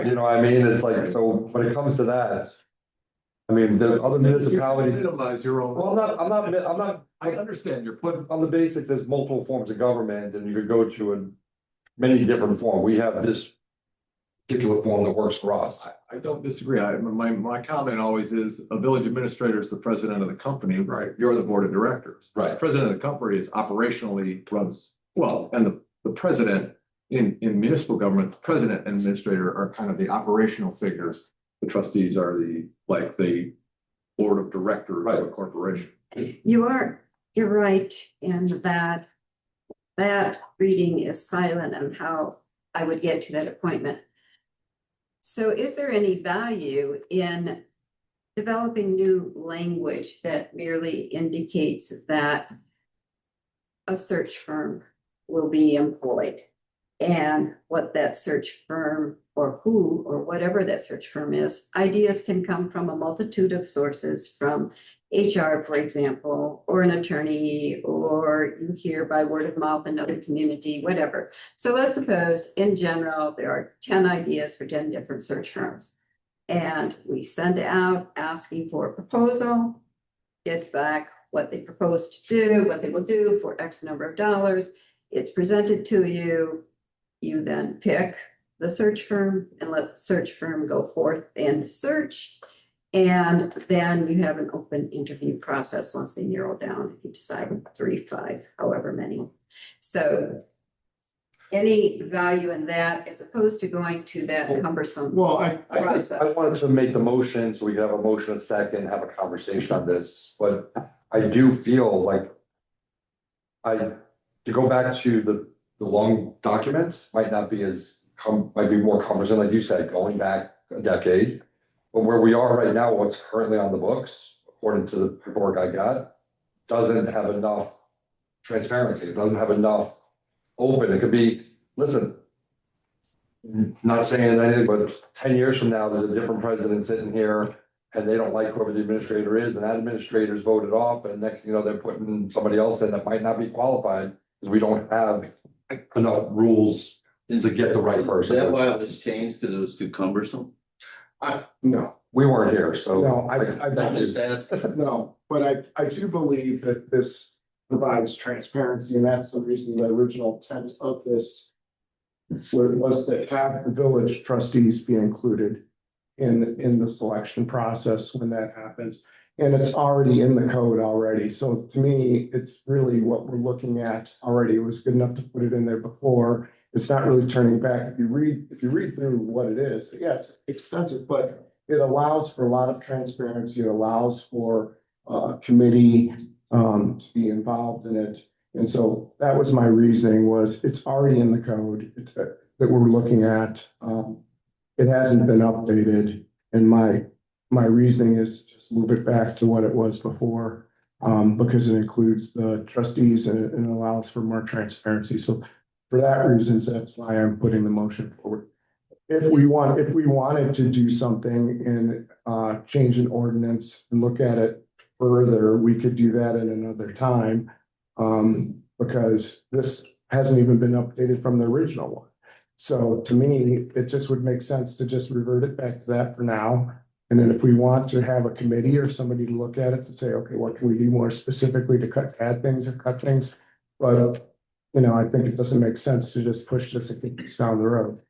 You know what I mean? It's like, so when it comes to that, I mean, the other municipalities. Minimize your own. Well, I'm not, I understand you're putting. on the basics, there's multiple forms of government and you could go to a many different form. We have this particular form that works for us. I don't disagree. My comment always is a village administrator is the president of the company. Right. You're the board of directors. Right. The president of the company is operationally runs, well, and the president in municipal government, the president and administrator are kind of the operational figures. The trustees are the board of directors of a corporation. You're right in that reading is silent on how I would get to that appointment. So is there any value in developing new language that merely indicates that a search firm will be employed? And what that search firm or who or whatever that search firm is, ideas can come from a multitude of sources, from HR, for example, or an attorney, or you hear by word of mouth, another community, whatever. So let's suppose in general, there are 10 ideas for 10 different search firms. And we send out asking for a proposal, get back what they propose to do, what they will do for X number of dollars. It's presented to you. You then pick the search firm and let the search firm go forth and search. And then you have an open interview process once they narrow down, if you decide 3, 5, however many. So any value in that as opposed to going to that cumbersome process. I wanted to make the motion so we can have a motion a second, have a conversation on this, but I do feel like to go back to the long documents might not be might be more cumbersome, like you said, going back a decade. But where we are right now, what's currently on the books, according to the paperwork I got, doesn't have enough transparency. It doesn't have enough open. It could be, listen, not saying anything, but 10 years from now, there's a different president sitting here and they don't like whoever the administrator is, and that administrator's voted off, and next thing you know, they're putting somebody else in that might not be qualified because we don't have enough rules to get the right person. Is that why it was changed? Because it was too cumbersome? No, We weren't here, so. no, I'm just asking. no, but I do believe that this provides transparency, and that's the reason the original intent of this was to have the village trustees be included in the selection process when that happens. And it's already in the code already. So to me, it's really what we're looking at already. It was good enough to put it in there before. It's not really turning back. If you read through what it is, yeah, it's extensive, but it allows for a lot of transparency. It allows for a committee to be involved in it. And so that was my reasoning, was it's already in the code that we're looking at. It hasn't been updated, and my reasoning is just move it back to what it was before, because it includes the trustees and it allows for more transparency. So for that reason, that's why I'm putting the motion forward. If we wanted to do something and change an ordinance and look at it further, we could do that at another time, because this hasn't even been updated from the original one. So to me, it just would make sense to just revert it back to that for now. And then if we want to have a committee or somebody to look at it to say, okay, what can we do more specifically to add things or cut things? But, I think it doesn't make sense to just push this down the road.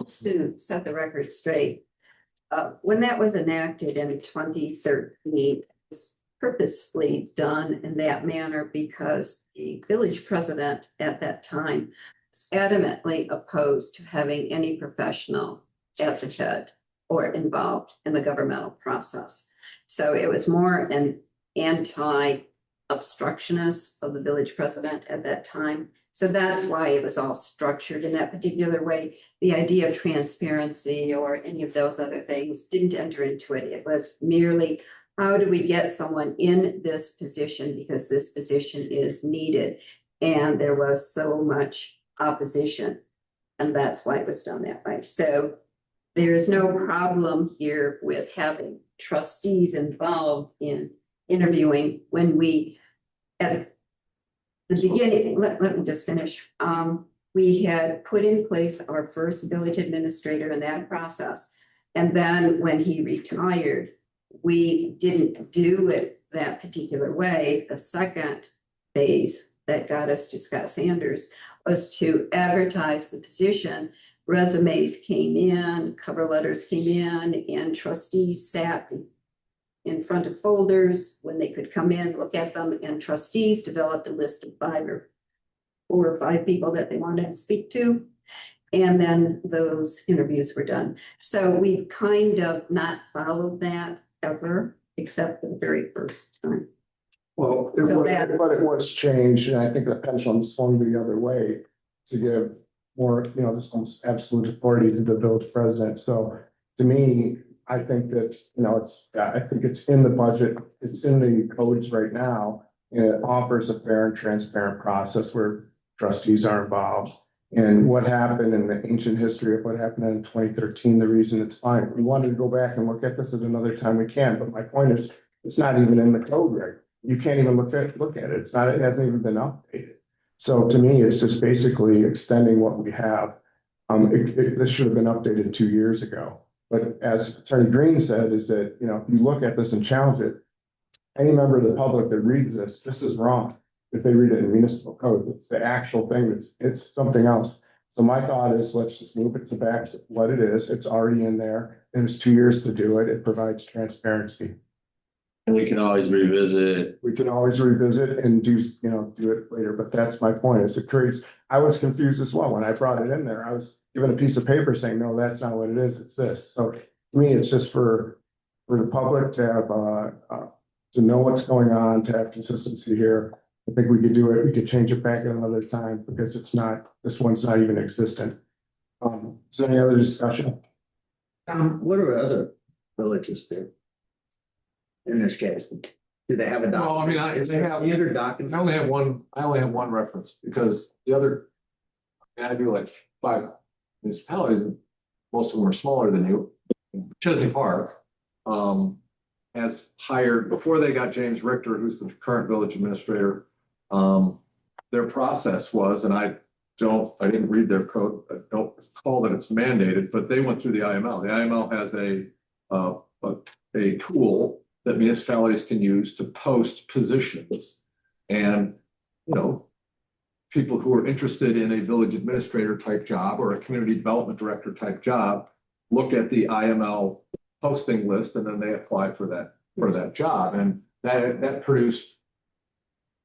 Just to set the record straight, when that was enacted in 2013, it's purposefully done in that manner because the village president at that time was adamantly opposed to having any professional at the head or involved in the governmental process. So it was more an anti-obstructionist of the village president at that time. So that's why it was all structured in that particular way. The idea of transparency or any of those other things didn't enter into it. It was merely, how do we get someone in this position because this position is needed? And there was so much opposition, and that's why it was done that way. So there is no problem here with having trustees involved in interviewing. When we, at the beginning, let me just finish. we had put in place our first village administrator in that process. And then when he retired, we didn't do it that particular way. The second phase that got us to Scott Sanders was to advertise the position. Resumes came in, cover letters came in, and trustees sat in front of folders when they could come in, look at them, and trustees developed a list of 4 or 5 people that they wanted to speak to. And then those interviews were done. So we've kind of not followed that ever, except for the very first time. Well, So that's- but it was changed, and I think the pendulum swung the other way to give more, some absolute authority to the village president. So to me, I think that, I think it's in the budget, it's in the codes right now. And it offers a fair and transparent process where trustees are involved. And what happened in the ancient history of what happened in 2013, the reason it's fine. If we wanted to go back and look at this at another time, we can, but my point is, it's not even in the code, right? You can't even look at it. It's not, it hasn't even been updated. So to me, it's just basically extending what we have. This should have been updated 2 years ago. But as Attorney Green said, is that, if you look at this and challenge it, any member of the public that reads this is wrong. If they read it in municipal code, it's the actual thing, it's something else. So my thought is, let's just move it to back to what it is. It's already in there. There's 2 years to do it. It provides transparency. And we can always revisit. We can always revisit and do it later, but that's my point, is it creates, I was confused as well when I brought it in there. I was given a piece of paper saying, no, that's not what it is, it's this. So to me, it's just for the public to have, to know what's going on, to have consistency here. I think we could do it, we could change it back at another time, because this one's not even existent. Is there any other discussion? What do other villages do? In this case, do they have a document? Well, I mean, Is they there a have- standard I document? only have one reference, because the other, I do like 5 municipalities, and most of them are smaller than you. Chesney Park, has hired, before they got James Richter, who's the current village administrator, their process was, and I didn't read their code, I don't recall that it's mandated, but they went through the IML. The IML has a tool that municipalities can use to post positions. And, people who are interested in a village administrator type job or a community development director type job, look at the IML posting list, and then they apply for that job. And that produced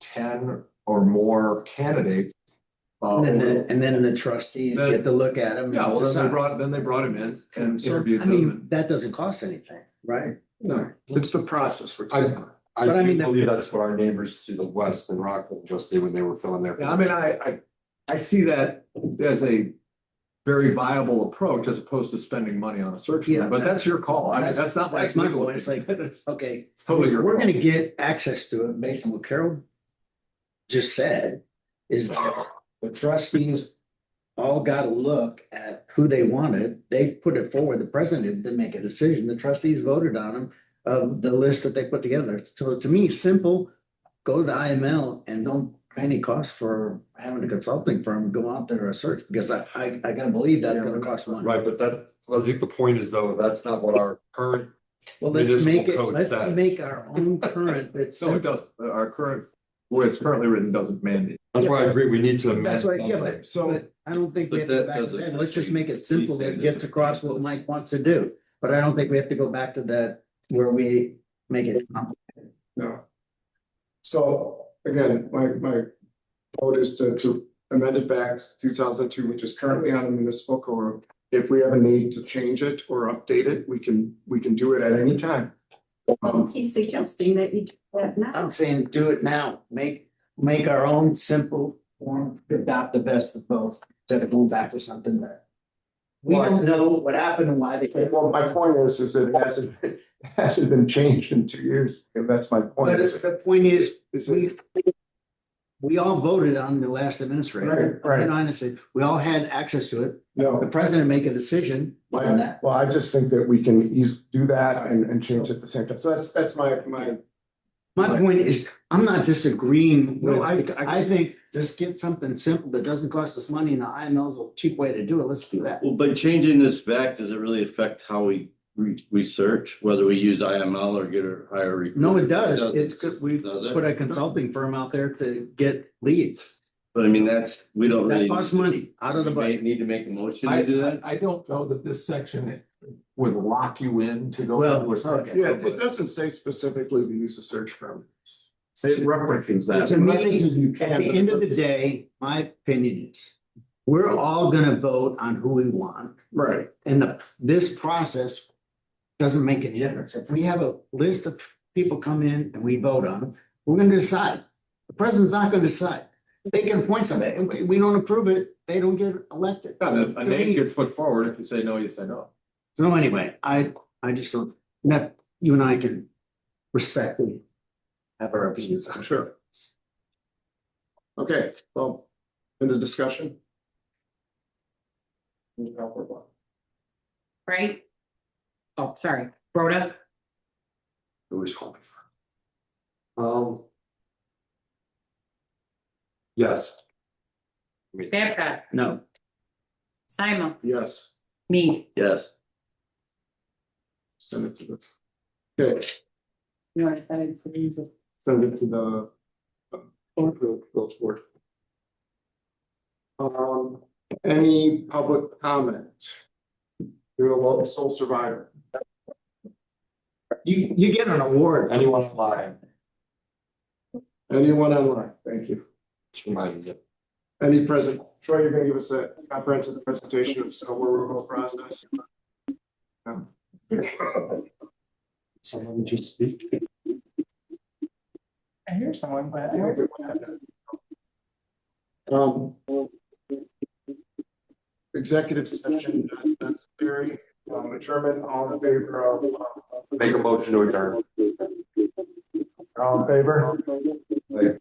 10 or more candidates. And then the trustees get to look at them. Yeah, well, then they brought him in and So, interviewed I them. mean, that doesn't cost anything, right? No, It's the process. I But I do mean, believe that's what our neighbors to the west in Rockland just did when they were filling their. Yeah, I mean, I see that as a very viable approach, as opposed to spending money on a search Yeah, firm, but that's your call. I mean, that's not my. That's my legal point. It's like, opinion. It's okay, totally your we're call. gonna get access to it based on what Carol just said, is that the trustees all got to look at who they wanted. They put it forward. The president didn't make a decision. The trustees voted on them, the list that they put together. So to me, simple, go to the IML and don't pay any cost for having a consulting firm go out there and search, because I gotta believe that's gonna cost money. Right, but I think the point is, though, that's not what our current, Well, let's municipal make it, code let's says. make our own current that's. No, it doesn't. Our current, the way it's currently written doesn't mandate. that's why I agree, we need to amend. That's right, yeah, something. but so I don't think we have to But go that back to doesn't- that. Let's just make it simple that gets across what Mike wants to do. But I don't think we have to go back to that where we make it complicated. No. So again, my vote is to amend it back to 2002, which is currently on the municipal code. If we have a need to change it or update it, we can do it at any time. He's suggesting that you do that now. I'm saying do it now. Make our own simple form, adopt the best of both, instead of going back to something that we don't know what happened and why they. Well, my point is that it hasn't been changed in 2 years. And that's my point. But the point is, Is it- we all voted on the last administrator. Right, right. And honestly, we all had access to it. No. The president make a decision on that. Well, I just think that we can do that and change it at the same time. So that's my My point is, I'm not disagreeing with, No, I think just get something simple that doesn't cost us money and the IML is a cheap way to do it. Let's do that. Well, by changing this back, does it really affect how we search, whether we use IML or get a higher? recruiter? No, it does. It's good. We Does it? put a consulting firm out there to get leads. But I mean, we don't That really. costs money out of the We may budget. Need to make a motion I, to do that? I don't know that this section would lock you in to go. Well, to a second. Yeah, it doesn't say specifically the use of search firms. It references that. To me, You at can, the end of the day, my opinion is, we're all gonna vote on who we want. Right. And this process doesn't make any difference. If we have a list of people come in and we vote on them, we're gonna decide. The president's not gonna decide. They can appoint somebody. And we don't approve it, they don't get elected. A name gets put forward. If you say no, you say no. So anyway, I just don't, that you and I can respectfully have our opinions on. Sure. Okay, well, in the discussion. Right? Oh, sorry, Rhoda, Who is calling? Yes. Babcock, No, Simon, Yes, me. Yes. send it to the. Okay, You want to send it to me? send it to the. Village board. Any public comment? You're a sole survivor. you get an award. Anyone online? Anyone online? Thank you. Just remind me. Any present? Troy, you're gonna give us a comprehensive presentation of snow removal process. Someone just speak. I hear someone, but Um. Executive session necessary, adjournment, all in favor of, Make a motion to adjourn. all in favor? Like,